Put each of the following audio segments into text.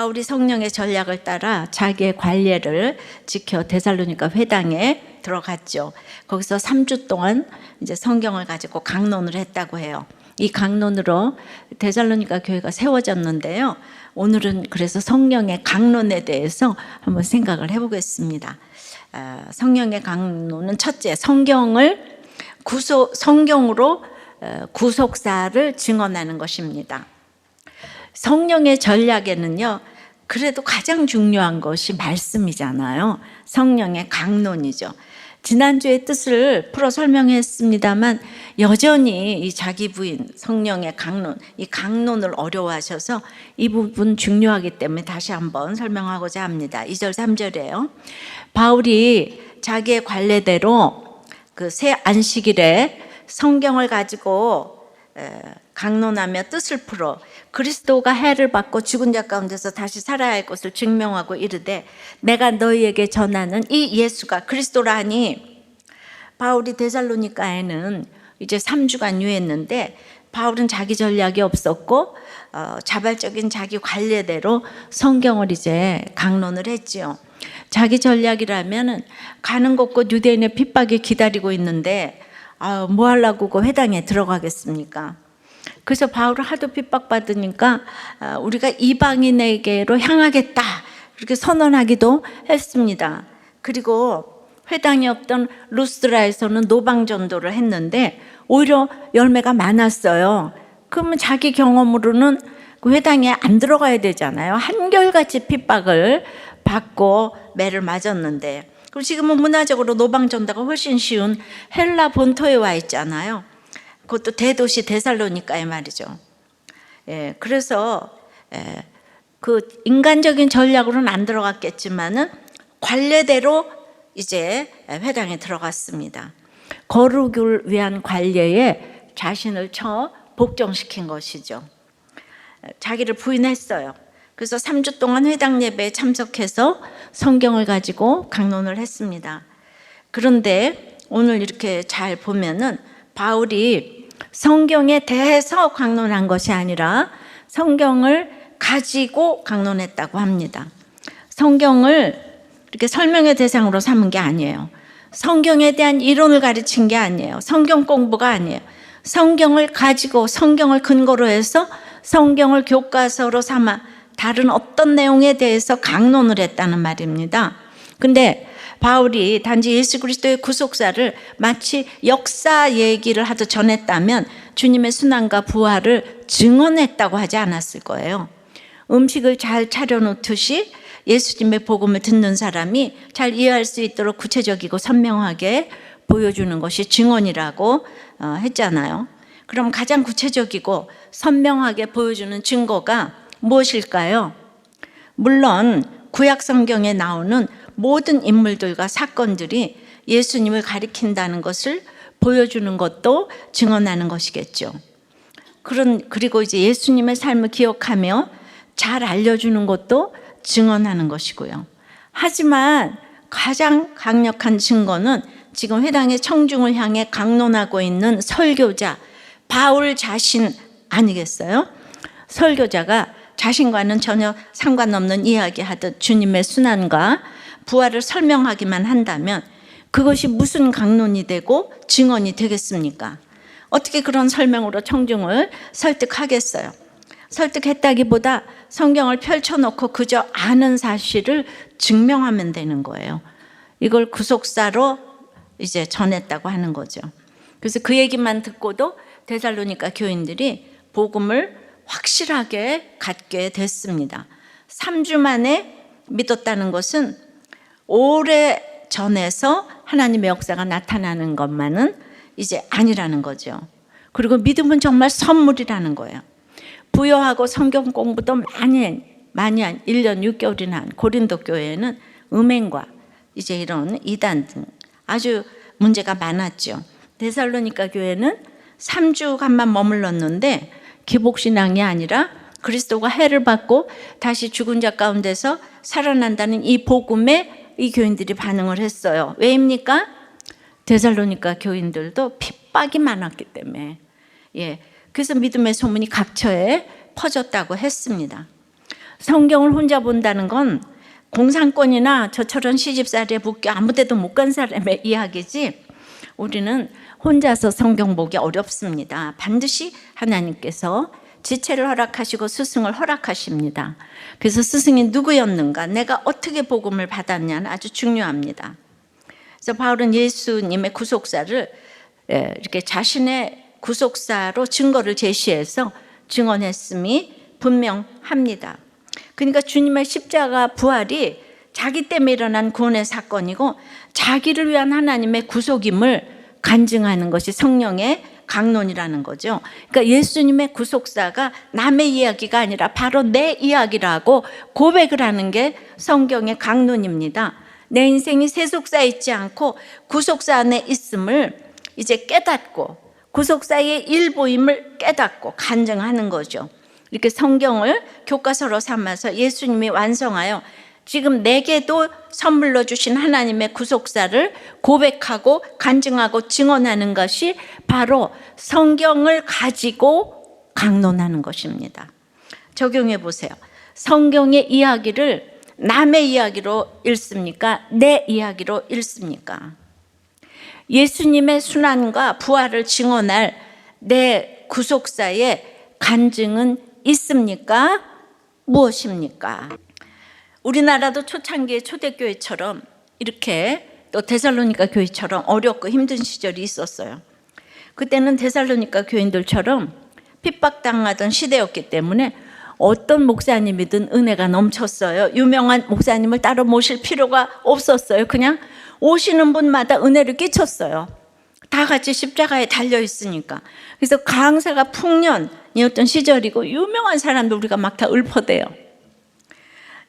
바울이 성령의 전략을 따라 자기의 관례를 지켜 데살로니가 회당에 들어갔죠. 거기서 3주 동안 이제 성경을 가지고 강론을 했다고 해요. 이 강론으로 데살로니가 교회가 세워졌는데요. 오늘은 그래서 성령의 강론에 대해서 한번 생각을 해보겠습니다. 성령의 강론은 첫째, 성경으로 구속사를 증언하는 것입니다. 성령의 전략에는요, 그래도 가장 중요한 것이 말씀이잖아요. 성령의 강론이죠. 지난주에 뜻을 풀어 설명했습니다만 여전히 이 자기 부인 성령의 강론, 이 강론을 어려워하셔서 이 부분 중요하기 때문에 다시 한번 설명하고자 합니다. 2절 3절이에요. 바울이 자기의 관례대로 그 새 안식일에 성경을 가지고 강론하며 뜻을 풀어 그리스도가 해를 받고 죽은 자 가운데서 다시 살아야 할 것을 증명하고 이르되 내가 너희에게 전하는 이 예수가 그리스도라니. 바울이 데살로니가에는 이제 3주간 유했는데 바울은 자기 전략이 없었고 자발적인 자기 관례대로 성경을 이제 강론을 했지요. 자기 전략이라면은 가는 곳곳 유대인의 핍박이 기다리고 있는데 뭐 하려고 그 회당에 들어가겠습니까? 그래서 바울을 하도 핍박받으니까 우리가 이방인에게로 향하겠다 그렇게 선언하기도 했습니다. 그리고 회당이 없던 루스드라에서는 노방전도를 했는데 오히려 열매가 많았어요. 그러면 자기 경험으로는 그 회당에 안 들어가야 되잖아요. 한결같이 핍박을 받고 매를 맞았는데, 그리고 지금은 문화적으로 노방전도가 훨씬 쉬운 헬라 본토에 와 있잖아요. 그것도 대도시 데살로니가에 말이죠. 그래서 그 인간적인 전략으로는 안 들어갔겠지만은 관례대로 이제 회당에 들어갔습니다. 거룩을 위한 관례에 자신을 복종시킨 것이죠. 자기를 부인했어요. 그래서 3주 동안 회당 예배에 참석해서 성경을 가지고 강론을 했습니다. 그런데 오늘 이렇게 잘 보면은 바울이 성경에 대해서 강론한 것이 아니라 성경을 가지고 강론했다고 합니다. 성경을 이렇게 설명의 대상으로 삼은 게 아니에요. 성경에 대한 이론을 가르친 게 아니에요. 성경 공부가 아니에요. 성경을 가지고 성경을 근거로 해서 성경을 교과서로 삼아 다른 어떤 내용에 대해서 강론을 했다는 말입니다. 근데 바울이 단지 예수 그리스도의 구속사를 마치 역사 얘기를 하듯 전했다면 주님의 순환과 부활을 증언했다고 하지 않았을 거예요. 음식을 잘 차려놓듯이 예수님의 복음을 듣는 사람이 잘 이해할 수 있도록 구체적이고 선명하게 보여주는 것이 증언이라고 했잖아요. 그럼 가장 구체적이고 선명하게 보여주는 증거가 무엇일까요? 물론 구약 성경에 나오는 모든 인물들과 사건들이 예수님을 가리킨다는 것을 보여주는 것도 증언하는 것이겠죠. 그리고 이제 예수님의 삶을 기억하며 잘 알려주는 것도 증언하는 것이고요. 하지만 가장 강력한 증거는 지금 회당의 청중을 향해 강론하고 있는 설교자 바울 자신 아니겠어요? 설교자가 자신과는 전혀 상관없는 이야기하듯 주님의 순환과 부활을 설명하기만 한다면 그것이 무슨 강론이 되고 증언이 되겠습니까? 어떻게 그런 설명으로 청중을 설득하겠어요? 설득했다기보다 성경을 펼쳐놓고 그저 아는 사실을 증명하면 되는 거예요. 이걸 구속사로 이제 전했다고 하는 거죠. 그래서 그 얘기만 듣고도 데살로니가 교인들이 복음을 확실하게 갖게 됐습니다. 3주 만에 믿었다는 것은 오래 전에서 하나님의 역사가 나타나는 것만은 이제 아니라는 거죠. 그리고 믿음은 정말 선물이라는 거예요. 부요하고 성경 공부도 많이 한 1년 6개월이나 한 고린도 교회에는 음행과 이제 이런 이단 등 아주 문제가 많았죠. 데살로니가 교회는 3주간만 머물렀는데 기복신앙이 아니라 그리스도가 해를 받고 다시 죽은 자 가운데서 살아난다는 이 복음에 이 교인들이 반응을 했어요. 왜입니까? 데살로니가 교인들도 핍박이 많았기 때문에. 그래서 믿음의 소문이 각처에 퍼졌다고 했습니다. 성경을 혼자 본다는 건 공산권이나 저처럼 시집살이에 묶여 아무 데도 못 간 사람의 이야기지, 우리는 혼자서 성경 보기 어렵습니다. 반드시 하나님께서 지체를 허락하시고 스승을 허락하십니다. 그래서 스승이 누구였는가, 내가 어떻게 복음을 받았냐는 아주 중요합니다. 그래서 바울은 예수님의 구속사를 이렇게 자신의 구속사로 증거를 제시해서 증언했음이 분명합니다. 그러니까 주님의 십자가 부활이 자기 때문에 일어난 구원의 사건이고 자기를 위한 하나님의 구속임을 간증하는 것이 성령의 강론이라는 거죠. 그러니까 예수님의 구속사가 남의 이야기가 아니라 바로 내 이야기라고 고백을 하는 게 성경의 강론입니다. 내 인생이 세속사에 있지 않고 구속사 안에 있음을 이제 깨닫고 구속사의 일부임을 깨닫고 간증하는 거죠. 이렇게 성경을 교과서로 삼아서 예수님이 완성하여 지금 내게도 선물로 주신 하나님의 구속사를 고백하고 간증하고 증언하는 것이 바로 성경을 가지고 강론하는 것입니다. 적용해 보세요. 성경의 이야기를 남의 이야기로 읽습니까? 내 이야기로 읽습니까? 예수님의 순환과 부활을 증언할 내 구속사의 간증은 있습니까? 무엇입니까? 우리나라도 초창기의 초대교회처럼 이렇게 또 데살로니가 교회처럼 어렵고 힘든 시절이 있었어요. 그때는 데살로니가 교인들처럼 핍박당하던 시대였기 때문에 어떤 목사님이든 은혜가 넘쳤어요. 유명한 목사님을 따로 모실 필요가 없었어요. 그냥 오시는 분마다 은혜를 끼쳤어요. 다 같이 십자가에 달려 있으니까. 그래서 강사가 풍년이었던 시절이고 유명한 사람들 우리가 막 다 읊어대요.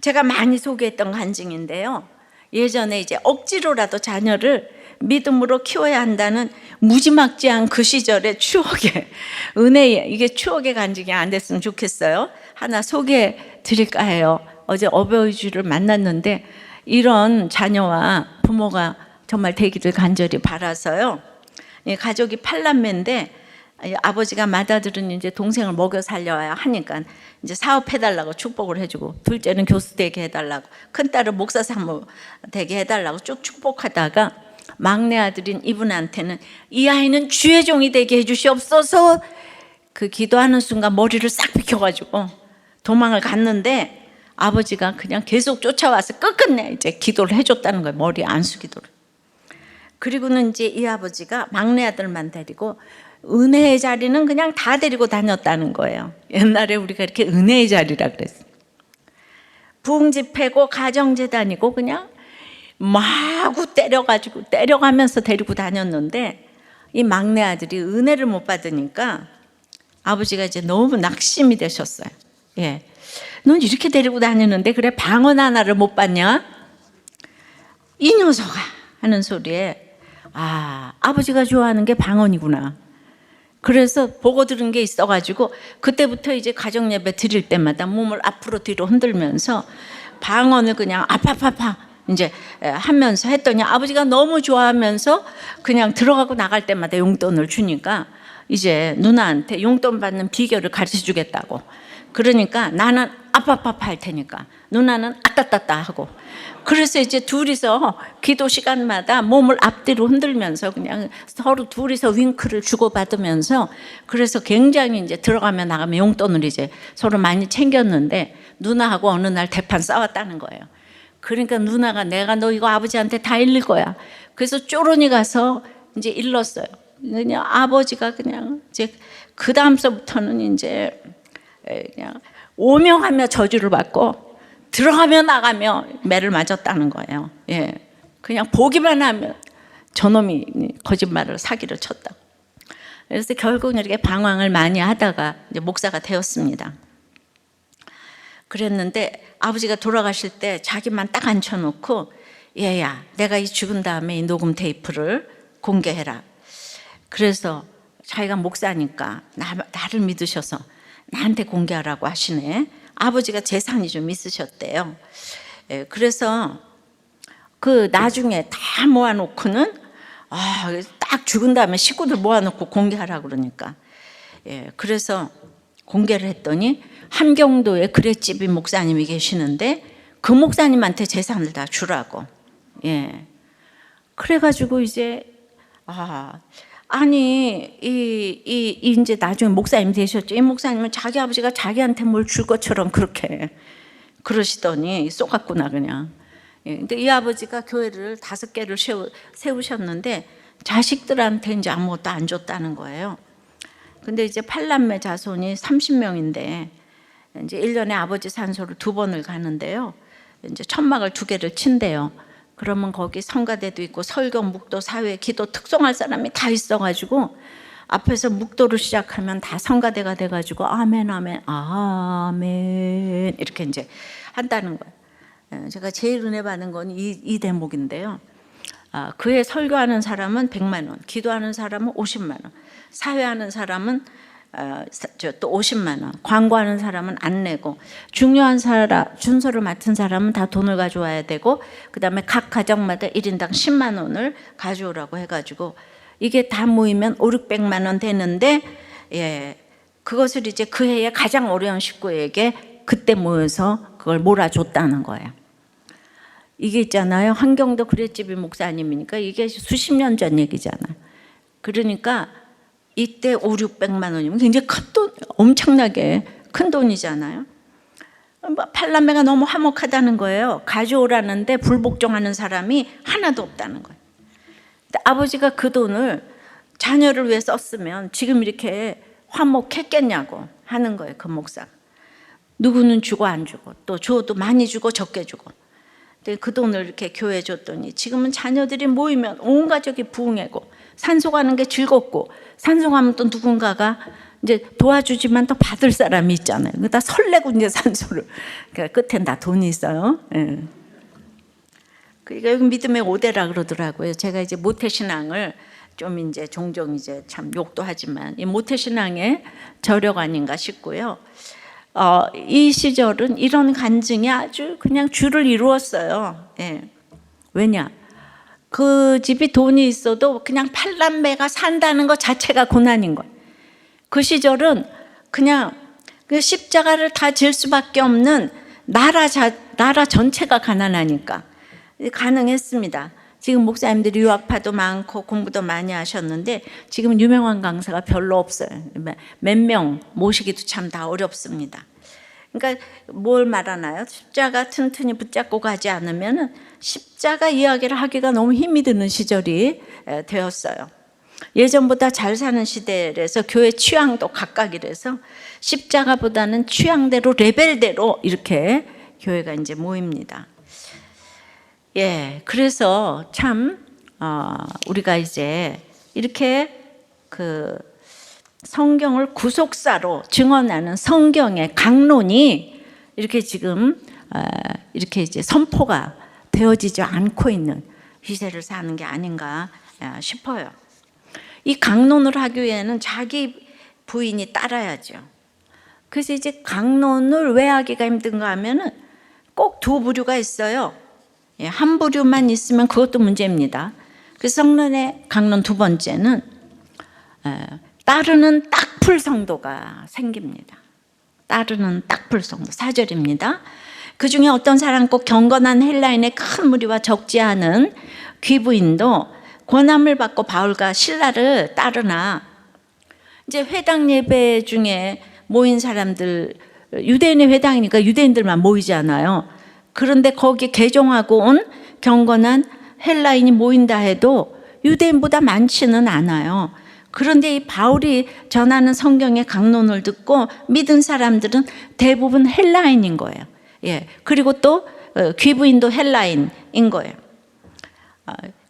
제가 많이 소개했던 간증인데요. 예전에 이제 억지로라도 자녀를 믿음으로 키워야 한다는 무지막지한 그 시절의 추억의 은혜, 이게 추억의 간증이 안 됐으면 좋겠어요. 하나 소개해 드릴까 해요. 어제 어버이 주를 만났는데 이런 자녀와 부모가 정말 되기를 간절히 바라서요. 가족이 8남매인데 아버지가 맏아들은 이제 동생을 먹여 살려야 하니까 이제 사업해달라고 축복을 해주고, 둘째는 교수 되게 해달라고, 큰딸은 목사 사모 되게 해달라고 쭉 축복하다가 막내 아들인 이분한테는 이 아이는 주의 종이 되게 해주시옵소서, 그 기도하는 순간 머리를 싹 비켜가지고 도망을 갔는데 아버지가 그냥 계속 쫓아와서 끝끝내 이제 기도를 해줬다는 거예요. 머리 안수 기도를. 그리고는 이제 이 아버지가 막내 아들만 데리고 은혜의 자리는 그냥 다 데리고 다녔다는 거예요. 옛날에 우리가 이렇게 은혜의 자리라 그랬어요. 부흥집회고 가정재단이고 그냥 마구 때려가면서 데리고 다녔는데 이 막내 아들이 은혜를 못 받으니까 아버지가 이제 너무 낙심이 되셨어요. 예, 넌 이렇게 데리고 다니는데 그래 방언 하나를 못 받냐? 이 녀석아 하는 소리에 아버지가 좋아하는 게 방언이구나. 그래서 보고 들은 게 있어가지고 그때부터 이제 가정 예배 드릴 때마다 몸을 앞으로 뒤로 흔들면서 방언을 그냥 아파파파 이제 하면서 했더니 아버지가 너무 좋아하면서 그냥 들어가고 나갈 때마다 용돈을 주니까 이제 누나한테 용돈 받는 비결을 가르쳐 주겠다고. 그러니까 나는 아빠빠빠 할 테니까 누나는 아따따따 하고. 그래서 이제 둘이서 기도 시간마다 몸을 앞뒤로 흔들면서 그냥 서로 둘이서 윙크를 주고받으면서, 그래서 굉장히 이제 들어가면 나가면 용돈을 이제 서로 많이 챙겼는데 누나하고 어느 날 대판 싸웠다는 거예요. 그러니까 누나가 내가 너 이거 아버지한테 다 일릴 거야. 그래서 쪼르니 가서 이제 일렀어요. 그냥 아버지가 그냥 이제 그 다음서부터는 이제 그냥 오명하며 저주를 받고 들어가며 나가며 매를 맞았다는 거예요. 예, 그냥 보기만 하면 저놈이 거짓말을 사기를 쳤다. 그래서 결국 이렇게 방황을 많이 하다가 이제 목사가 되었습니다. 그랬는데 아버지가 돌아가실 때 자기만 딱 앉혀놓고 얘야 내가 이 죽은 다음에 이 녹음 테이프를 공개해라. 그래서 자기가 목사니까 나를 믿으셔서 나한테 공개하라고 하시네. 아버지가 재산이 좀 있으셨대요. 그래서 그 나중에 다 모아놓고는 딱 죽은 다음에 식구들 모아놓고 공개하라고 그러니까 그래서 공개를 했더니 함경도에 그레집이 목사님이 계시는데 그 목사님한테 재산을 다 주라고. 예. 그래가지고 이제 아니 이제 나중에 목사님 되셨죠. 이 목사님은 자기 아버지가 자기한테 뭘 줄 것처럼 그렇게 그러시더니 쏘갔구나 그냥. 예. 근데 이 아버지가 교회를 5개를 세우셨는데 자식들한테 이제 아무것도 안 줬다는 거예요. 근데 이제 8남매 자손이 30명인데 이제 1년에 아버지 산소를 2번을 가는데요. 이제 천막을 2개를 친대요. 그러면 거기 성가대도 있고 설교, 묵도, 사회, 기도 특송할 사람이 다 있어가지고 앞에서 묵도를 시작하면 다 성가대가 돼가지고 아멘, 아멘, 아멘 이렇게 이제 한다는 거예요. 제가 제일 은혜 받은 건 이 대목인데요. 그에 설교하는 사람은 100만 원, 기도하는 사람은 50만 원, 사회하는 사람은 또 50만 원, 광고하는 사람은 안 내고, 중요한 사람, 준서를 맡은 사람은 다 돈을 가져와야 되고, 그 다음에 각 가정마다 1인당 10만 원을 가져오라고 해가지고 이게 다 모이면 5, 600만 원 되는데, 예, 그것을 이제 그 해에 가장 어려운 식구에게 그때 모여서 그걸 몰아줬다는 거예요. 이게 있잖아요. 한경도 그레집이 목사님이니까 이게 수십 년 전 얘기잖아요. 그러니까 이때 5, 600만 원이면 굉장히 큰 돈, 엄청나게 큰 돈이잖아요. 팔남매가 너무 화목하다는 거예요. 가져오라는데 불복종하는 사람이 하나도 없다는 거예요. 근데 아버지가 그 돈을 자녀를 위해 썼으면 지금 이렇게 화목했겠냐고 하는 거예요. 그 목사가. 누구는 주고 안 주고 또 줘도 많이 주고 적게 주고. 그 돈을 이렇게 교회에 줬더니 지금은 자녀들이 모이면 온 가족이 부흥하고 산소 가는 게 즐겁고, 산소 가면 또 누군가가 이제 도와주지만 또 받을 사람이 있잖아요. 다 설레고 이제 산소를. 그러니까 끝엔 다 돈이 있어요. 예. 그러니까 여기 믿음의 5대라 그러더라고요. 제가 이제 모태신앙을 좀 이제 종종 이제 참 욕도 하지만 이 모태신앙의 저력 아닌가 싶고요. 이 시절은 이런 간증이 아주 그냥 주를 이루었어요. 예. 왜냐? 그 집이 돈이 있어도 그냥 팔남매가 산다는 것 자체가 고난인 거예요. 그 시절은 그냥 그 십자가를 다 질 수밖에 없는 나라 전체가 가난하니까 가능했습니다. 지금 목사님들이 유학파도 많고 공부도 많이 하셨는데 지금 유명한 강사가 별로 없어요. 몇 명 모시기도 참 다 어렵습니다. 그러니까 뭘 말하나요? 십자가 튼튼히 붙잡고 가지 않으면 십자가 이야기를 하기가 너무 힘이 드는 시절이 되었어요. 예전보다 잘 사는 시대라서 교회 취향도 각각이라서 십자가보다는 취향대로 레벨대로 이렇게 교회가 이제 모입니다. 예, 그래서 참 우리가 이제 이렇게 그 성경을 구속사로 증언하는 성경의 강론이 이렇게 지금 이렇게 이제 선포가 되어지지 않고 있는 시대를 사는 게 아닌가 싶어요. 이 강론을 하기 위해는 자기 부인이 따라야죠. 그래서 이제 강론을 왜 하기가 힘든가 하면은 꼭 2부류가 있어요. 한 부류만 있으면 그것도 문제입니다. 그래서 성론의 강론 2번째는 따르는 딱풀 성도가 생깁니다. 따르는 딱풀 성도 4절입니다. 그 중에 어떤 사람 꼭 경건한 헬라인의 큰 무리와 적지 않은 귀부인도 권함을 받고 바울과 실라를 따르나, 이제 회당 예배 중에 모인 사람들, 유대인의 회당이니까 유대인들만 모이잖아요. 그런데 거기 개종하고 온 경건한 헬라인이 모인다 해도 유대인보다 많지는 않아요. 그런데 이 바울이 전하는 성경의 강론을 듣고 믿은 사람들은 대부분 헬라인인 거예요. 예. 그리고 또 귀부인도 헬라인인 거예요.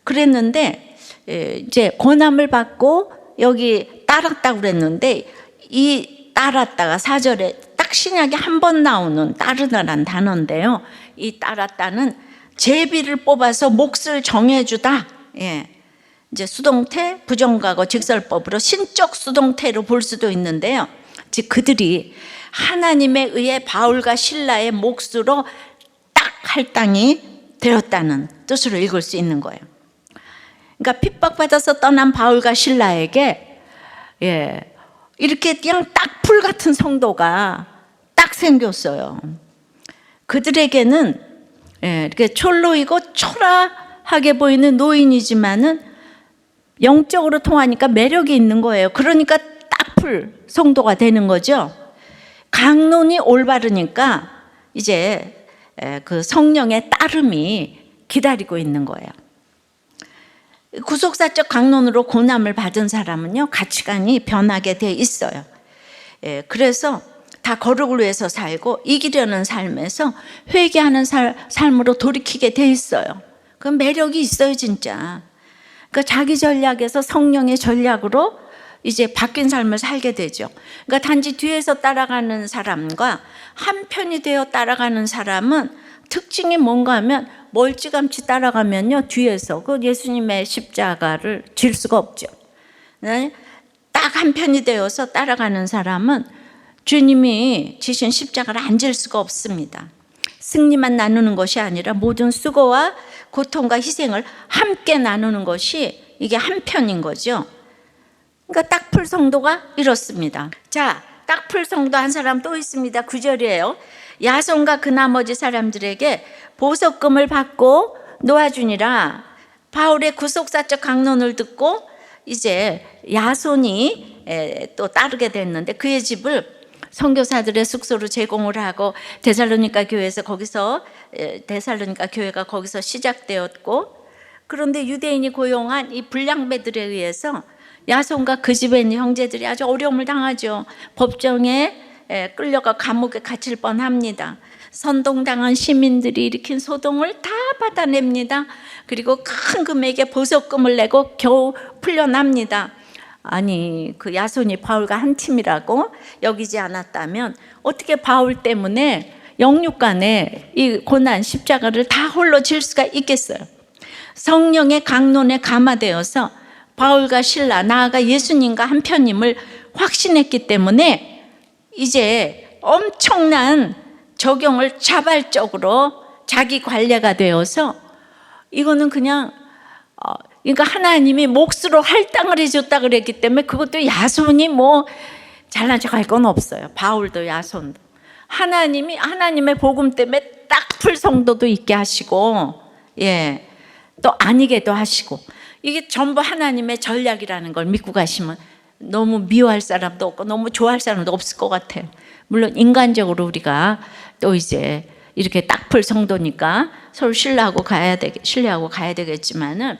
그랬는데 이제 권함을 받고 여기 따랐다고 그랬는데, 이 따랐다가 4절에 딱 신약에 한 번 나오는 따르다란 단어인데요. 이 따랐다는 제비를 뽑아서 몫을 정해주다. 예. 이제 수동태, 부정과거, 직설법으로 신적 수동태로 볼 수도 있는데요. 즉 그들이 하나님에 의해 바울과 실라의 몫으로 딱 할당이 되었다는 뜻으로 읽을 수 있는 거예요. 그러니까 핍박받아서 떠난 바울과 실라에게 이렇게 그냥 딱풀 같은 성도가 딱 생겼어요. 그들에게는 이렇게 촐로이고 초라하게 보이는 노인이지만은 영적으로 통하니까 매력이 있는 거예요. 그러니까 딱풀 성도가 되는 거죠. 강론이 올바르니까 이제 그 성령의 따름이 기다리고 있는 거예요. 구속사적 강론으로 고난을 받은 사람은요, 가치관이 변하게 돼 있어요. 그래서 다 거룩을 위해서 살고 이기려는 삶에서 회개하는 삶으로 돌이키게 돼 있어요. 그 매력이 있어요, 진짜. 그러니까 자기 전략에서 성령의 전략으로 이제 바뀐 삶을 살게 되죠. 그러니까 단지 뒤에서 따라가는 사람과 한편이 되어 따라가는 사람은 특징이 뭔가 하면 멀찌감치 따라가면요, 뒤에서 그 예수님의 십자가를 질 수가 없죠. 딱 한편이 되어서 따라가는 사람은 주님이 지신 십자가를 안 질 수가 없습니다. 승리만 나누는 것이 아니라 모든 수고와 고통과 희생을 함께 나누는 것이 이게 한편인 거죠. 그러니까 딱풀 성도가 이렇습니다. 자, 딱풀 성도 한 사람 또 있습니다. 9절이에요. 야손과 그 나머지 사람들에게 보석금을 받고 놓아주니라. 바울의 구속사적 강론을 듣고 이제 야손이 또 따르게 됐는데 그의 집을 선교사들의 숙소로 제공을 하고 데살로니가 교회에서 거기서 데살로니가 교회가 거기서 시작되었고, 그런데 유대인이 고용한 이 불량배들에 의해서 야손과 그 집에 있는 형제들이 아주 어려움을 당하죠. 법정에 끌려가 감옥에 갇힐 뻔합니다. 선동당한 시민들이 일으킨 소동을 다 받아냅니다. 그리고 큰 금액의 보석금을 내고 겨우 풀려납니다. 아니, 그 야손이 바울과 한 팀이라고 여기지 않았다면 어떻게 바울 때문에 영육간에 이 고난 십자가를 다 홀로 질 수가 있겠어요? 성령의 강론에 감화되어서 바울과 실라, 나아가 예수님과 한편임을 확신했기 때문에 이제 엄청난 적용을 자발적으로 자기 관례가 되어서 이거는 그냥 그러니까 하나님이 몫으로 할당을 해줬다 그랬기 때문에 그것도 야손이 뭐 잘난 척할 건 없어요. 바울도 야손도 하나님이 하나님의 복음 때문에 딱풀 성도도 있게 하시고, 또 아니게도 하시고, 이게 전부 하나님의 전략이라는 걸 믿고 가시면 너무 미워할 사람도 없고 너무 좋아할 사람도 없을 것 같아요. 물론 인간적으로 우리가 또 이제 이렇게 딱풀 성도니까 서로 신뢰하고 가야 되겠지만은,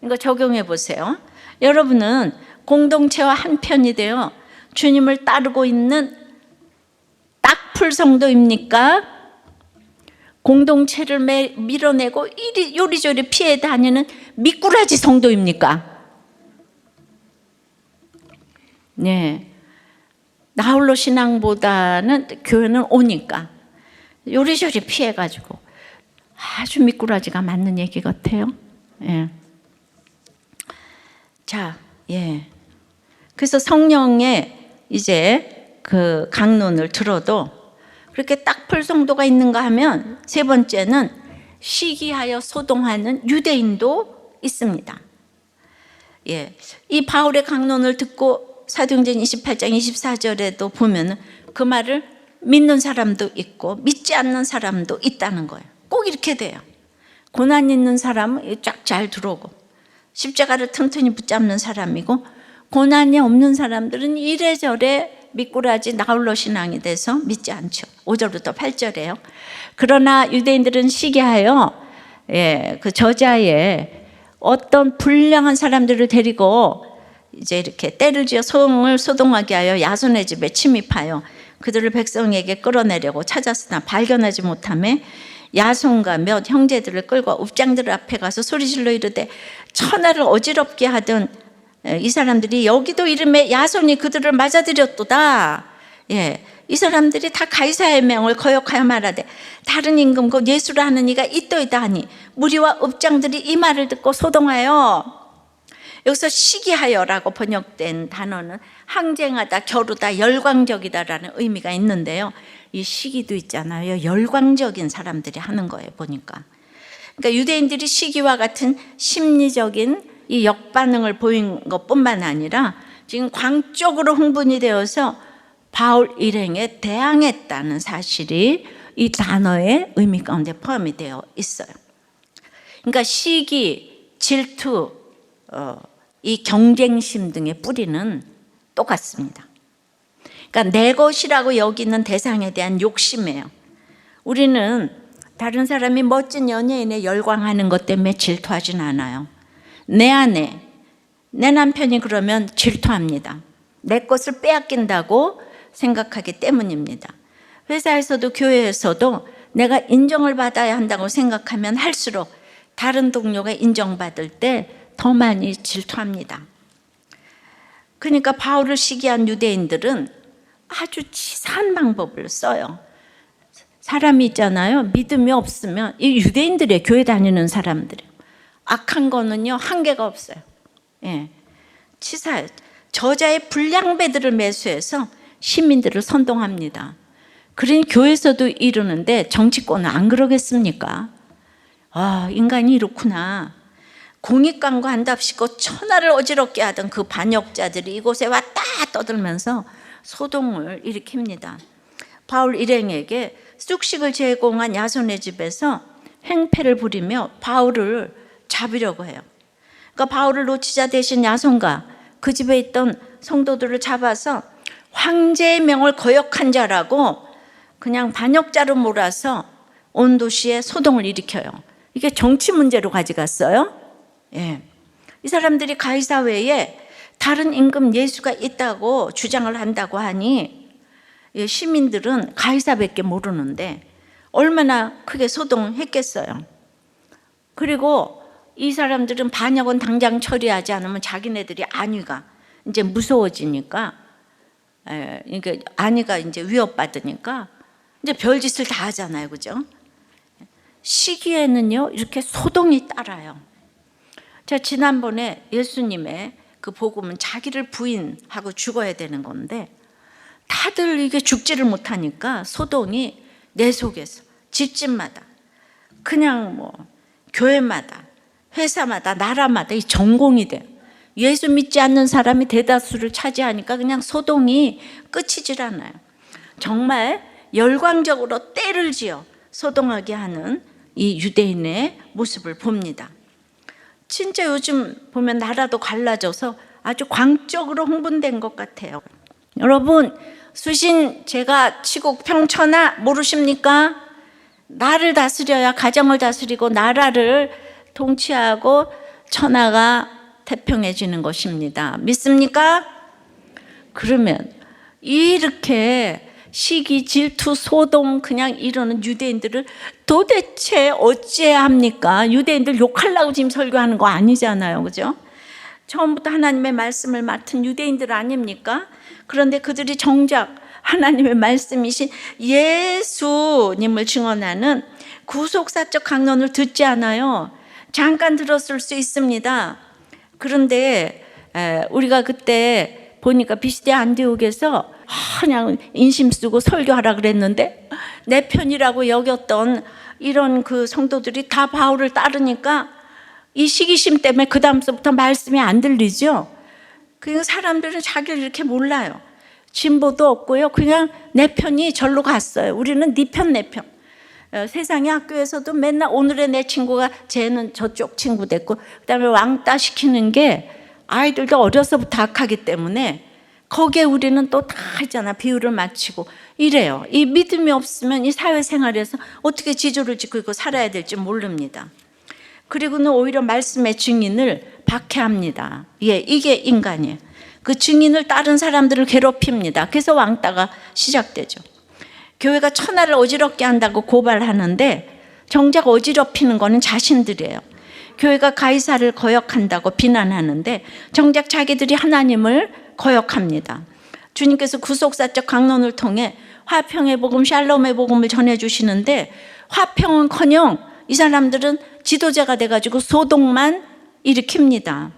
이거 적용해 보세요. 여러분은 공동체와 한편이 되어 주님을 따르고 있는 딱풀 성도입니까? 공동체를 밀어내고 요리조리 피해 다니는 미꾸라지 성도입니까? 네, 나홀로 신앙보다는 교회는 오니까 요리조리 피해가지고 아주 미꾸라지가 맞는 얘기 같아요. 자, 그래서 성령의 이제 그 강론을 들어도 그렇게 딱풀 성도가 있는가 하면 세 번째는 시기하여 소동하는 유대인도 있습니다. 이 바울의 강론을 듣고 사도행전 28장 24절에도 보면 그 말을 믿는 사람도 있고 믿지 않는 사람도 있다는 거예요. 꼭 이렇게 돼요. 고난 있는 사람은 쫙 잘 들어오고 십자가를 튼튼히 붙잡는 사람이고, 고난이 없는 사람들은 이래저래 미꾸라지 나홀로 신앙이 돼서 믿지 않죠. 5절부터 8절이에요. 그러나 유대인들은 시기하여 그 저자의 어떤 불량한 사람들을 데리고 이제 이렇게 때를 지어 성을 소동하게 하여 야손의 집에 침입하여 그들을 백성에게 끌어내려고 찾았으나 발견하지 못하매 야손과 몇 형제들을 끌고 읍장들 앞에 가서 소리질러 이르되 천하를 어지럽게 하던 이 사람들이 여기도 이름에 야손이 그들을 맞아들였도다. 이 사람들이 다 가이사의 명을 거역하여 말하되 다른 임금 곧 예수라 하는 이가 있도이다 하니 무리와 읍장들이 이 말을 듣고 소동하여, 여기서 시기하여라고 번역된 단어는 항쟁하다, 겨루다, 열광적이다라는 의미가 있는데요. 이 시기도 있잖아요. 열광적인 사람들이 하는 거예요, 보니까. 그러니까 유대인들이 시기와 같은 심리적인 이 역반응을 보인 것뿐만 아니라 지금 광적으로 흥분이 되어서 바울 일행에 대항했다는 사실이 이 단어의 의미 가운데 포함이 되어 있어요. 그러니까 시기, 질투, 이 경쟁심 등의 뿌리는 똑같습니다. 그러니까 내 것이라고 여기는 대상에 대한 욕심이에요. 우리는 다른 사람이 멋진 연예인에 열광하는 것 때문에 질투하진 않아요. 내 아내, 내 남편이 그러면 질투합니다. 내 것을 빼앗긴다고 생각하기 때문입니다. 회사에서도 교회에서도 내가 인정을 받아야 한다고 생각하면 할수록 다른 동료가 인정받을 때 더 많이 질투합니다. 그러니까 바울을 시기한 유대인들은 아주 치사한 방법을 써요. 사람이 있잖아요. 믿음이 없으면, 이 유대인들의 교회 다니는 사람들이에요. 악한 거는요, 한계가 없어요. 예, 치사해요. 저자의 불량배들을 매수해서 시민들을 선동합니다. 그러니 교회에서도 이러는데 정치권은 안 그러겠습니까? 아, 인간이 이렇구나. 공익광고 한답시고 천하를 어지럽게 하던 그 반역자들이 이곳에 왔다 떠들면서 소동을 일으킵니다. 바울 일행에게 쑥식을 제공한 야손의 집에서 행패를 부리며 바울을 잡으려고 해요. 그러니까 바울을 놓치자 대신 야손과 그 집에 있던 성도들을 잡아서 황제의 명을 거역한 자라고 그냥 반역자로 몰아서 온 도시에 소동을 일으켜요. 이게 정치 문제로 가져갔어요. 예. 이 사람들이 가이사회에 다른 임금 예수가 있다고 주장을 한다고 하니 시민들은 가이사밖에 모르는데 얼마나 크게 소동했겠어요. 그리고 이 사람들은 반역은 당장 처리하지 않으면 자기네들이 안위가 이제 무서워지니까, 그러니까 안위가 이제 위협받으니까 이제 별짓을 다 하잖아요, 그죠? 시기에는요 이렇게 소동이 따라요. 자, 지난번에 예수님의 그 복음은 자기를 부인하고 죽어야 되는 건데 다들 이게 죽지를 못하니까 소동이 내 속에서 집집마다 그냥 뭐 교회마다 회사마다 나라마다 이 전공이 돼요. 예수 믿지 않는 사람이 대다수를 차지하니까 그냥 소동이 끝이질 않아요. 정말 열광적으로 때를 지어 소동하게 하는 이 유대인의 모습을 봅니다. 진짜 요즘 보면 나라도 갈라져서 아주 광적으로 흥분된 것 같아요. 여러분, 수신 제가 치국 평천하 모르십니까? 나를 다스려야 가정을 다스리고 나라를 통치하고 천하가 태평해지는 것입니다. 믿습니까? 그러면 이렇게 시기, 질투, 소동 그냥 이러는 유대인들을 도대체 어찌해야 합니까? 유대인들 욕하려고 지금 설교하는 거 아니잖아요, 그죠? 처음부터 하나님의 말씀을 맡은 유대인들 아닙니까? 그런데 그들이 정작 하나님의 말씀이신 예수님을 증언하는 구속사적 강론을 듣지 않아요. 잠깐 들었을 수 있습니다. 그런데 우리가 그때 보니까 비시대 안디옥에서 그냥 인심 쓰고 설교하라 그랬는데 내 편이라고 여겼던 이런 그 성도들이 다 바울을 따르니까 이 시기심 때문에 그 다음서부터 말씀이 안 들리죠. 그냥 사람들은 자기를 이렇게 몰라요. 진보도 없고요. 그냥 내 편이 절로 갔어요. 우리는 네 편, 내 편. 세상의 학교에서도 맨날 오늘의 내 친구가 쟤는 저쪽 친구 됐고, 그다음에 왕따 시키는 게 아이들도 어려서부터 악하기 때문에 거기에 우리는 또 다 있잖아. 비율을 맞추고 이래요. 이 믿음이 없으면 이 사회생활에서 어떻게 지조를 짓고 있고 살아야 될지 모릅니다. 그리고는 오히려 말씀의 증인을 박해합니다. 예, 이게 인간이에요. 그 증인을 다른 사람들을 괴롭힙니다. 그래서 왕따가 시작되죠. 교회가 천하를 어지럽게 한다고 고발하는데 정작 어지럽히는 거는 자신들이에요. 교회가 가이사를 거역한다고 비난하는데 정작 자기들이 하나님을 거역합니다. 주님께서 구속사적 강론을 통해 화평의 복음, 샬롬의 복음을 전해주시는데 화평은커녕 이 사람들은 지도자가 돼가지고 소동만 일으킵니다.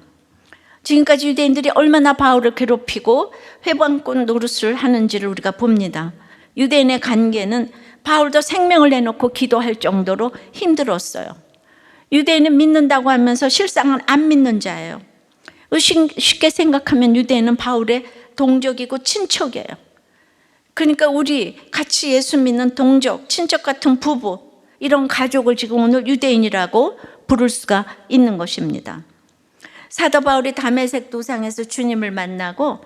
지금까지 유대인들이 얼마나 바울을 괴롭히고 회방꾼 노릇을 하는지를 우리가 봅니다. 유대인의 관계는 바울도 생명을 내놓고 기도할 정도로 힘들었어요. 유대인은 믿는다고 하면서 실상은 안 믿는 자예요. 쉽게 생각하면 유대인은 바울의 동족이고 친척이에요. 그러니까 우리 같이 예수 믿는 동족, 친척 같은 부부, 이런 가족을 지금 오늘 유대인이라고 부를 수가 있는 것입니다. 사도 바울이 다메섹 도상에서 주님을 만나고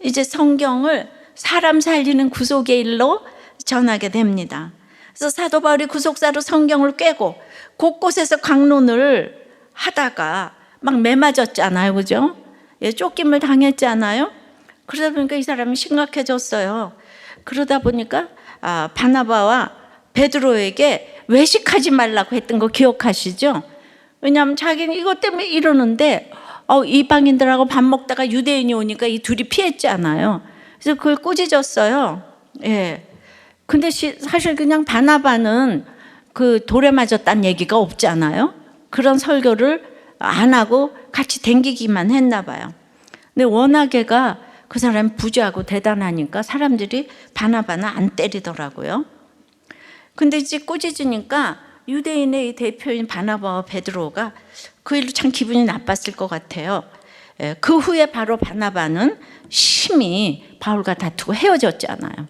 이제 성경을 사람 살리는 구속의 일로 전하게 됩니다. 그래서 사도 바울이 구속사로 성경을 꿰고 곳곳에서 강론을 하다가 막 매맞았잖아요, 그죠? 예, 쫓김을 당했잖아요. 그러다 보니까 이 사람이 심각해졌어요. 그러다 보니까 바나바와 베드로에게 외식하지 말라고 했던 거 기억하시죠? 왜냐하면 자기는 이것 때문에 이러는데 이방인들하고 밥 먹다가 유대인이 오니까 이 둘이 피했잖아요. 그래서 그걸 꾸짖었어요. 예. 근데 사실 그냥 바나바는 그 돌에 맞았다는 얘기가 없잖아요. 그런 설교를 안 하고 같이 댕기기만 했나 봐요. 근데 워낙에가 그 사람이 부자고 대단하니까 사람들이 바나바는 안 때리더라고요. 근데 이제 꾸짖으니까 유대인의 이 대표인 바나바와 베드로가 그 일로 참 기분이 나빴을 것 같아요. 그 후에 바로 바나바는 심히 바울과 다투고 헤어졌잖아요.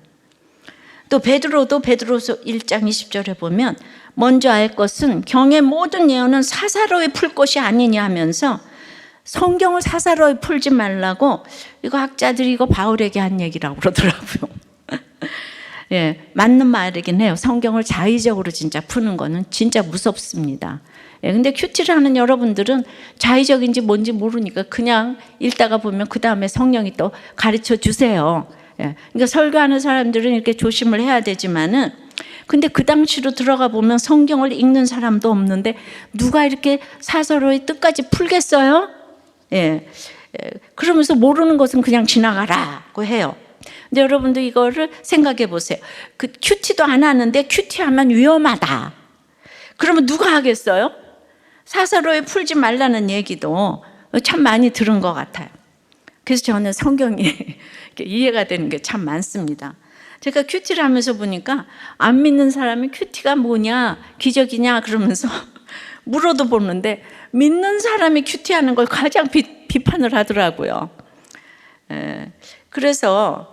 또 베드로도 베드로서 1장 20절에 보면 먼저 알 것은 경의 모든 예언은 사사로이 풀 것이 아니냐 하면서 성경을 사사로이 풀지 말라고, 이거 학자들이 이거 바울에게 한 얘기라고 그러더라고요. 예, 맞는 말이긴 해요. 성경을 자의적으로 진짜 푸는 거는 진짜 무섭습니다. 예, 근데 큐티를 하는 여러분들은 자의적인지 뭔지 모르니까 그냥 읽다가 보면 그 다음에 성령이 또 가르쳐 주세요. 예, 그러니까 설교하는 사람들은 이렇게 조심을 해야 되지만은, 근데 그 당시로 들어가 보면 성경을 읽는 사람도 없는데 누가 이렇게 사서로의 뜻까지 풀겠어요? 예, 그러면서 모르는 것은 그냥 지나가라고 해요. 근데 여러분도 이거를 생각해 보세요. 그 큐티도 안 하는데 큐티하면 위험하다. 그러면 누가 하겠어요? 사사로이 풀지 말라는 얘기도 참 많이 들은 것 같아요. 그래서 저는 성경이 이해가 되는 게 참 많습니다. 제가 큐티를 하면서 보니까 안 믿는 사람이 큐티가 뭐냐, 기적이냐 그러면서 물어도 보는데 믿는 사람이 큐티하는 걸 가장 비판을 하더라고요. 그래서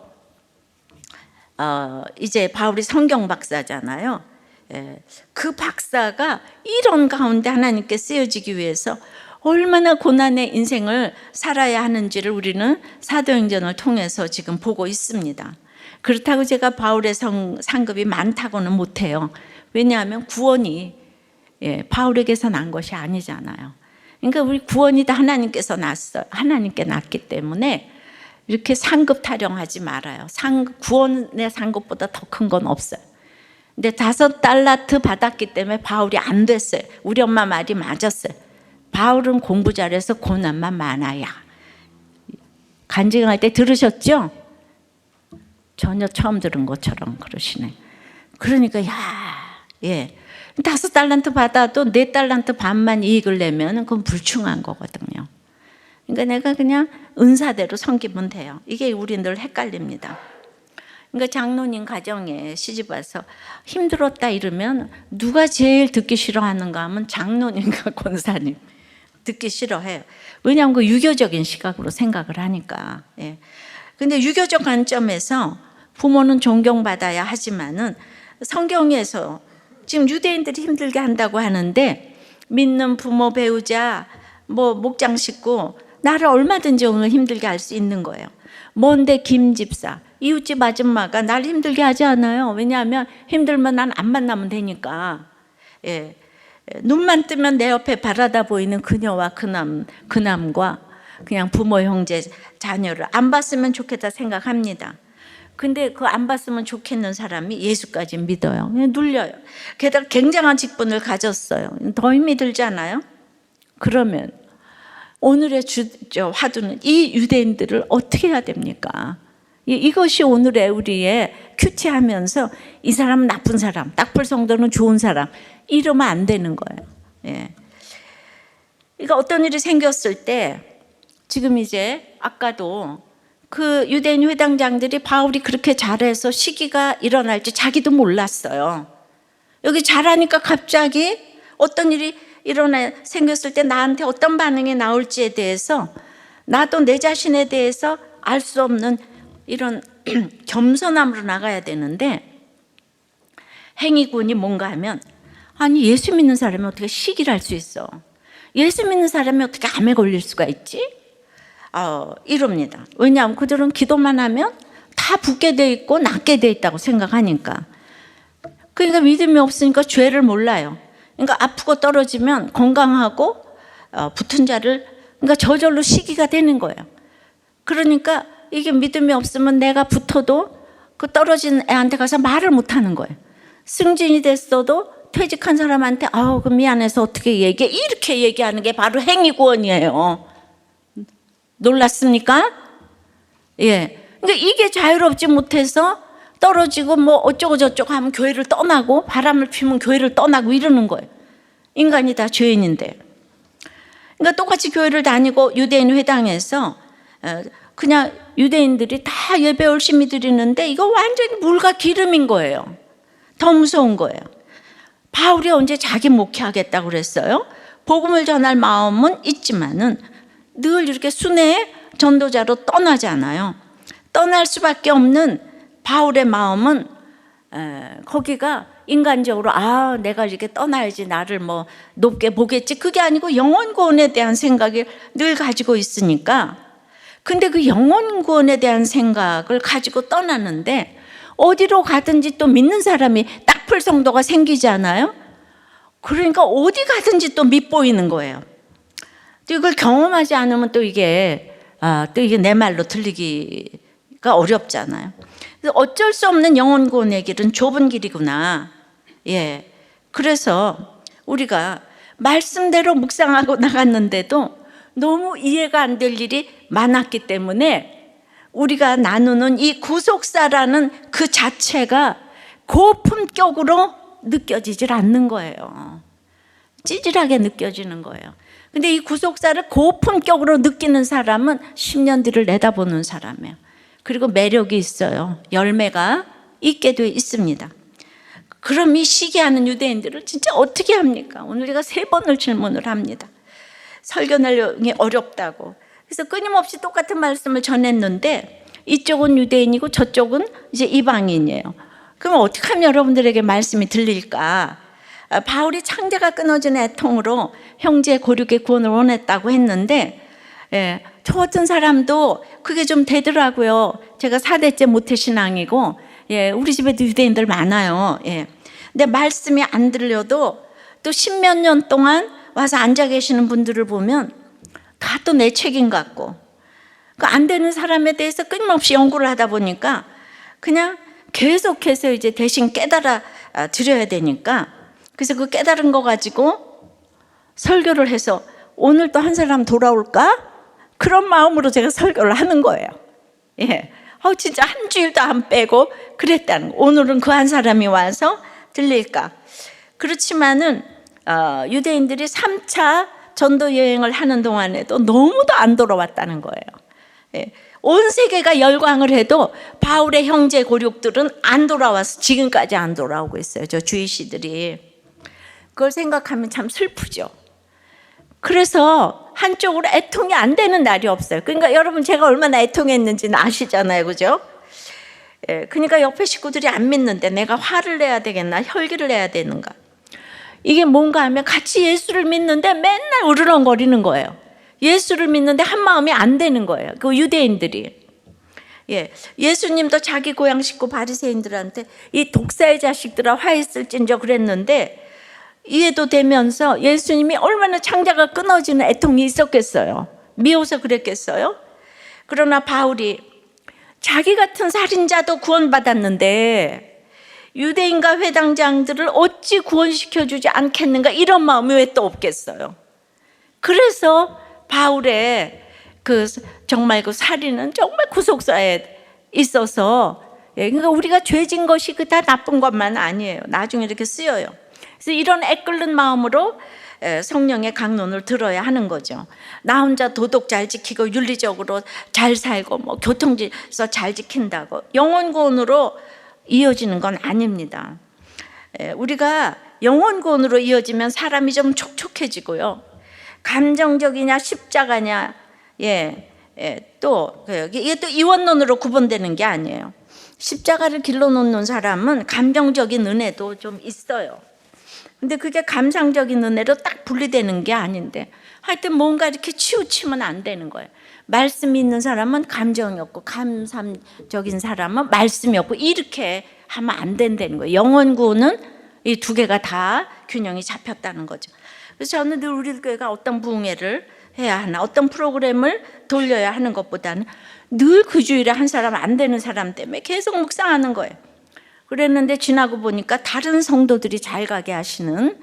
이제 바울이 성경 박사잖아요. 그 박사가 이런 가운데 하나님께 쓰여지기 위해서 얼마나 고난의 인생을 살아야 하는지를 우리는 사도행전을 통해서 지금 보고 있습니다. 그렇다고 제가 바울의 상급이 많다고는 못해요. 왜냐하면 구원이 바울에게서 난 것이 아니잖아요. 그러니까 우리 구원이 다 하나님께서 났어요. 하나님께 났기 때문에 이렇게 상급 타령하지 말아요. 구원의 상급보다 더 큰 건 없어요. 근데 5달란트 받았기 때문에 바울이 안 됐어요. 우리 엄마 말이 맞았어요. 바울은 공부 잘해서 고난만 많아야. 간증할 때 들으셨죠? 전혀 처음 들은 것처럼 그러시네. 그러니까 5달란트 받아도 4달란트 반만 이익을 내면 그건 불충한 거거든요. 그러니까 내가 그냥 은사대로 섬기면 돼요. 이게 우리 늘 헷갈립니다. 그러니까 장로님 가정에 시집 와서 힘들었다 이러면 누가 제일 듣기 싫어하는가 하면 장로님과 권사님 듣기 싫어해요. 왜냐하면 그 유교적인 시각으로 생각을 하니까. 근데 유교적 관점에서 부모는 존경받아야 하지만은 성경에서 지금 유대인들이 힘들게 한다고 하는데 믿는 부모, 배우자, 목장 식구 나를 얼마든지 오늘 힘들게 할 수 있는 거예요. 뭔데 김집사, 이웃집 아줌마가 날 힘들게 하지 않아요. 왜냐하면 힘들면 난 안 만나면 되니까. 눈만 뜨면 내 옆에 바라다 보이는 그녀와 그 남과 그냥 부모, 형제, 자녀를 안 봤으면 좋겠다 생각합니다. 근데 그 안 봤으면 좋겠는 사람이 예수까지 믿어요. 눌려요. 게다가 굉장한 직분을 가졌어요. 더 힘이 들잖아요. 그러면 오늘의 화두는 이 유대인들을 어떻게 해야 됩니까? 이것이 오늘의 우리의 큐티하면서 이 사람은 나쁜 사람, 딱풀 성도는 좋은 사람 이러면 안 되는 거예요. 그러니까 어떤 일이 생겼을 때 지금 이제 아까도 그 유대인 회당장들이 바울이 그렇게 잘해서 시기가 일어날지 자기도 몰랐어요. 여기 잘하니까 갑자기 어떤 일이 생겼을 때 나한테 어떤 반응이 나올지에 대해서 나도 내 자신에 대해서 알 수 없는 이런 겸손함으로 나가야 되는데, 행위군이 뭔가 하면, 아니 예수 믿는 사람이 어떻게 시기를 할 수 있어? 예수 믿는 사람이 어떻게 암에 걸릴 수가 있지? 이럽니다. 왜냐하면 그들은 기도만 하면 다 붓게 돼 있고 낫게 돼 있다고 생각하니까. 그러니까 믿음이 없으니까 죄를 몰라요. 그러니까 아프고 떨어지면 건강하고 붙은 자를, 그러니까 저절로 시기가 되는 거예요. 그러니까 이게 믿음이 없으면 내가 붙어도 그 떨어진 애한테 가서 말을 못 하는 거예요. 승진이 됐어도 퇴직한 사람한테 그 미안해서 어떻게 얘기해, 이렇게 얘기하는 게 바로 행위구원이에요. 놀랐습니까? 예. 그러니까 이게 자유롭지 못해서 떨어지고 뭐 어쩌고 저쩌고 하면 교회를 떠나고, 바람을 피우면 교회를 떠나고 이러는 거예요. 인간이 다 죄인인데. 그러니까 똑같이 교회를 다니고 유대인 회당에서 그냥 유대인들이 다 예배 열심히 드리는데 이거 완전히 물과 기름인 거예요. 더 무서운 거예요. 바울이 언제 자기 목회하겠다고 그랬어요? 복음을 전할 마음은 있지만은 늘 이렇게 순회의 전도자로 떠나지 않아요. 떠날 수밖에 없는 바울의 마음은 거기가 인간적으로 내가 이렇게 떠나야지 나를 뭐 높게 보겠지, 그게 아니고 영혼 구원에 대한 생각을 늘 가지고 있으니까. 근데 그 영혼 구원에 대한 생각을 가지고 떠나는데 어디로 가든지 또 믿는 사람이 딱풀 성도가 생기지 않아요? 그러니까 어디 가든지 또 밉보이는 거예요. 또 이걸 경험하지 않으면 또 이게 내 말로 들리기가 어렵잖아요. 그래서 어쩔 수 없는 영혼 구원의 길은 좁은 길이구나. 예. 그래서 우리가 말씀대로 묵상하고 나갔는데도 너무 이해가 안 될 일이 많았기 때문에 우리가 나누는 이 구속사라는 그 자체가 고품격으로 느껴지질 않는 거예요. 찌질하게 느껴지는 거예요. 근데 이 구속사를 고품격으로 느끼는 사람은 10년 뒤를 내다보는 사람이에요. 그리고 매력이 있어요. 열매가 있게 돼 있습니다. 그럼 이 시기하는 유대인들을 진짜 어떻게 합니까? 오늘 우리가 3번을 질문을 합니다. 설교 내용이 어렵다고. 그래서 끊임없이 똑같은 말씀을 전했는데 이쪽은 유대인이고 저쪽은 이제 이방인이에요. 그럼 어떻게 하면 여러분들에게 말씀이 들릴까? 바울이 창자가 끊어진 애통으로 형제 고륙의 구원을 원했다고 했는데, 저 같은 사람도 그게 좀 되더라고요. 제가 4대째 모태신앙이고, 우리 집에도 유대인들 많아요. 근데 말씀이 안 들려도 또 10몇 년 동안 와서 앉아 계시는 분들을 보면 다 또 내 책임 같고, 안 되는 사람에 대해서 끊임없이 연구를 하다 보니까 그냥 계속해서 이제 대신 깨달아 드려야 되니까, 그래서 그 깨달은 거 가지고 설교를 해서 오늘 또 한 사람 돌아올까? 그런 마음으로 제가 설교를 하는 거예요. 진짜 한 주일도 안 빼고 그랬다는 거. 오늘은 그 한 사람이 와서 들릴까? 그렇지만은 유대인들이 3차 전도 여행을 하는 동안에도 너무도 안 돌아왔다는 거예요. 온 세계가 열광을 해도 바울의 형제 고륙들은 안 돌아와서 지금까지 안 돌아오고 있어요. 저 주이시들이. 그걸 생각하면 참 슬프죠. 그래서 한쪽으로 애통이 안 되는 날이 없어요. 그러니까 여러분, 제가 얼마나 애통했는지는 아시잖아요. 그죠? 그러니까 옆에 식구들이 안 믿는데 내가 화를 내야 되겠나, 혈기를 내야 되는가. 이게 뭔가 하면 같이 예수를 믿는데 맨날 우르렁거리는 거예요. 예수를 믿는데 한 마음이 안 되는 거예요. 그 유대인들이. 예수님도 자기 고향 식구 바리새인들한테 이 독사의 자식들아 화했을진저 그랬는데, 이해도 되면서 예수님이 얼마나 창자가 끊어지는 애통이 있었겠어요. 미워서 그랬겠어요? 그러나 바울이 자기 같은 살인자도 구원받았는데 유대인과 회당장들을 어찌 구원시켜주지 않겠는가, 이런 마음이 왜 또 없겠어요? 그래서 바울의 정말 그 살인은 정말 구속사에 있어서, 그러니까 우리가 죄진 것이 다 나쁜 것만 아니에요. 나중에 이렇게 쓰여요. 그래서 이런 애끓는 마음으로 성령의 강론을 들어야 하는 거죠. 나 혼자 도덕 잘 지키고 윤리적으로 잘 살고 뭐 교통질서 잘 지킨다고 영혼 구원으로 이어지는 건 아닙니다. 우리가 영혼 구원으로 이어지면 사람이 좀 촉촉해지고요. 감정적이냐 십자가냐, 이게 또 이원론으로 구분되는 게 아니에요. 십자가를 길러놓는 사람은 감정적인 은혜도 좀 있어요. 근데 그게 감상적인 은혜로 딱 분리되는 게 아닌데, 하여튼 뭔가 이렇게 치우치면 안 되는 거예요. 말씀이 있는 사람은 감정이 없고, 감상적인 사람은 말씀이 없고, 이렇게 하면 안 된다는 거예요. 영혼 구원은 이 두 개가 다 균형이 잡혔다는 거죠. 그래서 저는 늘 우리 교회가 어떤 부흥회를 해야 하나, 어떤 프로그램을 돌려야 하는 것보다는 늘 그 주일에 한 사람 안 되는 사람 때문에 계속 묵상하는 거예요. 그랬는데 지나고 보니까 다른 성도들이 잘 가게 하시는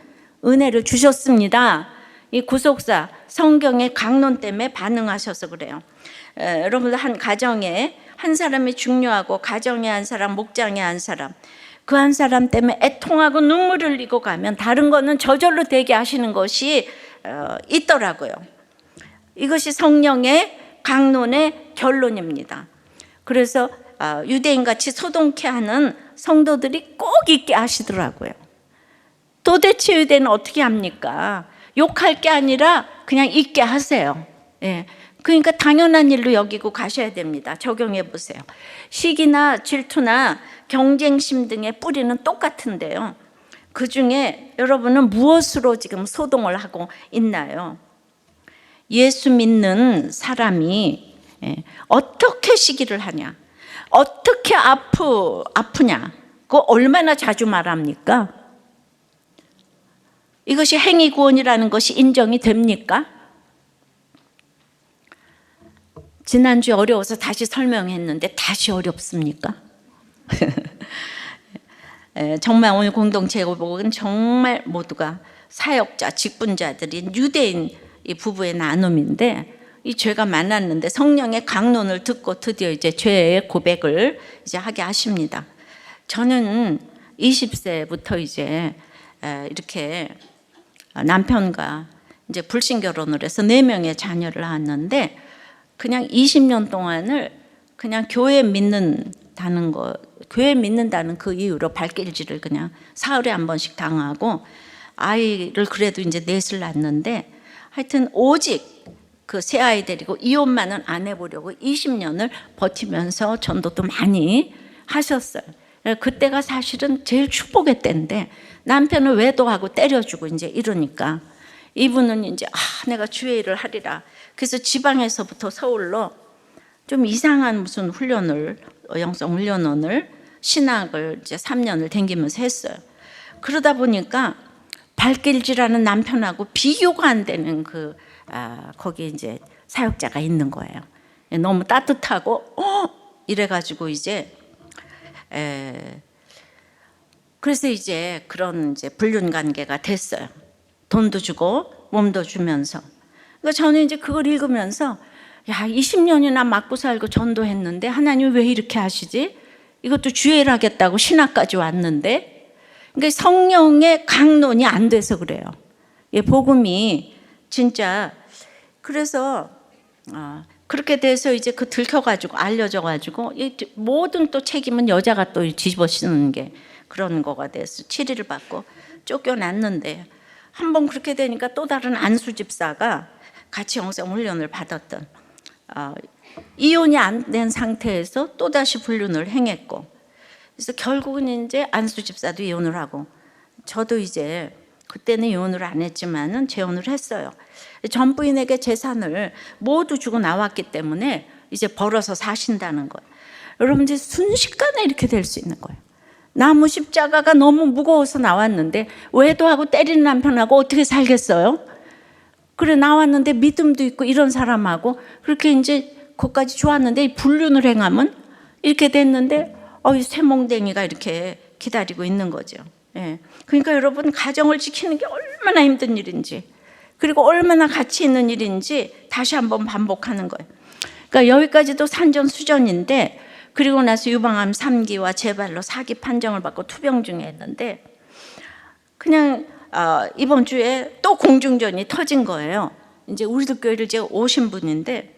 은혜를 주셨습니다. 이 구속사 성경의 강론 때문에 반응하셔서 그래요. 여러분들 한 가정에 한 사람이 중요하고, 가정에 한 사람, 목장에 한 사람, 그 한 사람 때문에 애통하고 눈물을 흘리고 가면 다른 거는 저절로 되게 하시는 것이 있더라고요. 이것이 성령의 강론의 결론입니다. 그래서 유대인같이 소동케 하는 성도들이 꼭 있게 하시더라고요. 도대체 유대인은 어떻게 합니까? 욕할 게 아니라 그냥 있게 하세요. 예. 그러니까 당연한 일로 여기고 가셔야 됩니다. 적용해 보세요. 시기나 질투나 경쟁심 등의 뿌리는 똑같은데요. 그 중에 여러분은 무엇으로 지금 소동을 하고 있나요? 예수 믿는 사람이 어떻게 시기를 하냐, 어떻게 아프냐, 그거 얼마나 자주 말합니까? 이것이 행위 구원이라는 것이 인정이 됩니까? 지난주에 어려워서 다시 설명했는데 다시 어렵습니까? 정말 오늘 공동체 제목은 정말 모두가 사역자, 직분자들인 유대인 이 부부의 나눔인데, 이 죄가 많았는데 성령의 강론을 듣고 드디어 이제 죄의 고백을 이제 하게 하십니다. 저는 20세부터 이제 이렇게 남편과 이제 불신 결혼을 해서 4명의 자녀를 낳았는데, 그냥 20년 동안을 그냥 교회 믿는다는 그 이유로 발길질을 그냥 사흘에 한 번씩 당하고, 아이를 그래도 이제 넷을 낳았는데, 하여튼 오직 그 새 아이 데리고 이혼만은 안 해보려고 20년을 버티면서 전도도 많이 하셨어요. 그때가 사실은 제일 축복의 때인데, 남편을 외도하고 때려주고 이제 이러니까 이분은 이제 내가 주의 일을 하리라. 그래서 지방에서부터 서울로 좀 이상한 무슨 훈련을, 영성 훈련원을, 신학을 이제 3년을 댕기면서 했어요. 그러다 보니까 발길질하는 남편하고 비교가 안 되는 거기 이제 사역자가 있는 거예요. 너무 따뜻하고 이래가지고 이제 그래서 이제 그런 이제 불륜 관계가 됐어요. 돈도 주고 몸도 주면서. 그러니까 저는 이제 그걸 읽으면서, 야, 20년이나 맞고 살고 전도했는데 하나님 왜 이렇게 하시지? 이것도 주의를 하겠다고 신학까지 왔는데. 그러니까 성령의 강론이 안 돼서 그래요. 복음이 진짜. 그래서 그렇게 돼서 이제 그 들켜가지고 알려져가지고 모든 또 책임은 여자가 또 뒤집어쓰는 게 그런 거가 돼서 치리를 받고 쫓겨났는데, 한번 그렇게 되니까 또 다른 안수 집사가 같이 영성 훈련을 받았던, 이혼이 안 된 상태에서 또 다시 불륜을 행했고, 그래서 결국은 이제 안수 집사도 이혼을 하고, 저도 이제 그때는 이혼을 안 했지만은 재혼을 했어요. 전 부인에게 재산을 모두 주고 나왔기 때문에 이제 벌어서 사신다는 거예요. 여러분, 이제 순식간에 이렇게 될 수 있는 거예요. 나무 십자가가 너무 무거워서 나왔는데 외도하고 때리는 남편하고 어떻게 살겠어요? 그래, 나왔는데 믿음도 있고 이런 사람하고 그렇게 이제 그것까지 좋았는데 불륜을 행하면 이렇게 됐는데, 쇠몽댕이가 이렇게 기다리고 있는 거죠. 예. 그러니까 여러분, 가정을 지키는 게 얼마나 힘든 일인지, 그리고 얼마나 가치 있는 일인지 다시 한번 반복하는 거예요. 그러니까 여기까지도 산전수전인데, 그리고 나서 유방암 3기와 재발로 4기 판정을 받고 투병 중에 했는데, 그냥 이번 주에 또 공중전이 터진 거예요. 이제 우리들 교회를 이제 오신 분인데,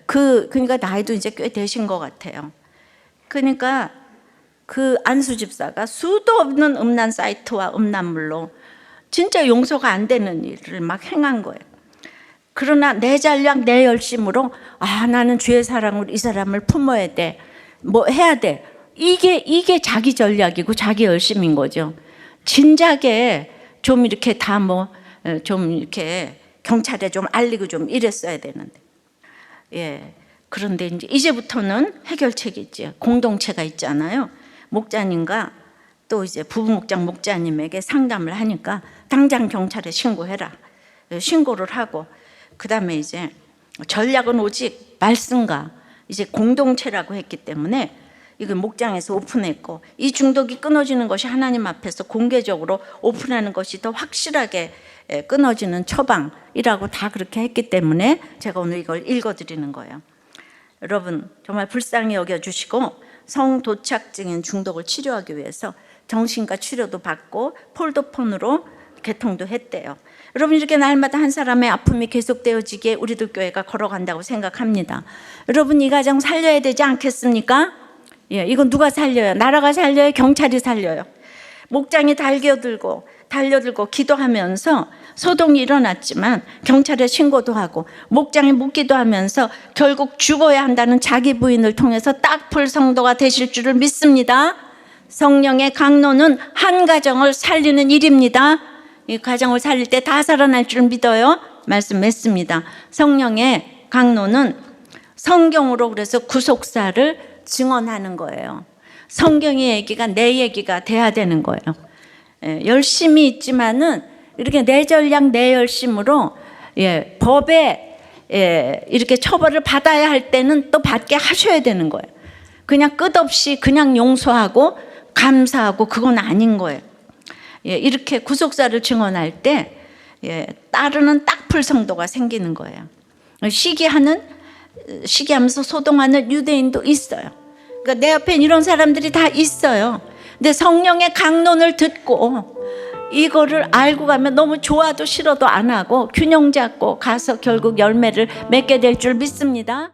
그러니까 나이도 이제 꽤 되신 것 같아요. 그러니까 그 안수 집사가 수도 없는 음란 사이트와 음란물로 진짜 용서가 안 되는 일을 막 행한 거예요. 그러나 내 전략, 내 열심으로 나는 주의 사랑으로 이 사람을 품어야 돼. 뭐 해야 돼. 이게 자기 전략이고 자기 열심인 거죠. 진작에 좀 이렇게 다 뭐 좀 이렇게 경찰에 좀 알리고 좀 이랬어야 되는데. 예. 그런데 이제부터는 해결책이 있죠. 공동체가 있잖아요. 목자님과 또 이제 부부목장 목자님에게 상담을 하니까 당장 경찰에 신고해라. 신고를 하고 그다음에 이제 전략은 오직 말씀과 이제 공동체라고 했기 때문에 이걸 목장에서 오픈했고, 이 중독이 끊어지는 것이 하나님 앞에서 공개적으로 오픈하는 것이 더 확실하게 끊어지는 처방이라고 다 그렇게 했기 때문에 제가 오늘 이걸 읽어드리는 거예요. 여러분 정말 불쌍히 여겨주시고 성도착증인 중독을 치료하기 위해서 정신과 치료도 받고 폴더폰으로 개통도 했대요. 여러분 이렇게 날마다 한 사람의 아픔이 계속되어지기에 우리들 교회가 걸어간다고 생각합니다. 여러분 이 가정 살려야 되지 않겠습니까? 예, 이건 누가 살려요? 나라가 살려요? 경찰이 살려요? 목장이 달려들고 기도하면서 소동이 일어났지만 경찰에 신고도 하고 목장에 묻기도 하면서 결국 죽어야 한다는 자기 부인을 통해서 딱풀 성도가 되실 줄을 믿습니다. 성령의 강론은 한 가정을 살리는 일입니다. 이 가정을 살릴 때 다 살아날 줄 믿어요. 말씀했습니다. 성령의 강론은 성경으로 그래서 구속사를 증언하는 거예요. 성경의 얘기가 내 얘기가 돼야 되는 거예요. 열심히 있지만은 이렇게 내 전략 내 열심으로 법에 이렇게 처벌을 받아야 할 때는 또 받게 하셔야 되는 거예요. 그냥 끝없이 그냥 용서하고 감사하고 그건 아닌 거예요. 이렇게 구속사를 증언할 때 따르는 딱풀 성도가 생기는 거예요. 시기하면서 소동하는 유대인도 있어요. 그러니까 내 앞엔 이런 사람들이 다 있어요. 근데 성령의 강론을 듣고 이거를 알고 가면 너무 좋아도 싫어도 안 하고 균형 잡고 가서 결국 열매를 맺게 될 줄 믿습니다.